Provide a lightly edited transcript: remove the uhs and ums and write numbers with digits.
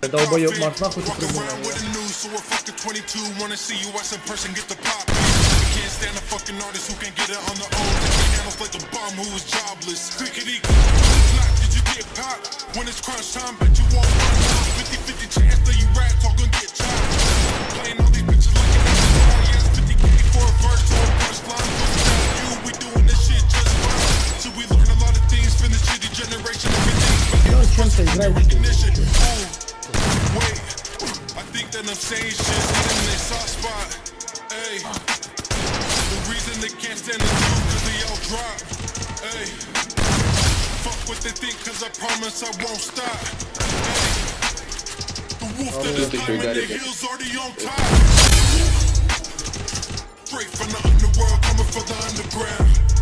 Долбоёб, Марс, нахуй ты придумал? Ну, чем-то играет. I'm saying shit in their soft spot. Ay, the reason they can't stand the truth cause they all drop. Ay, fuck what they think cause I promise I won't stop. Ay, the wolf that is climbing the hills already on top. Straight from the underworld coming for the underground.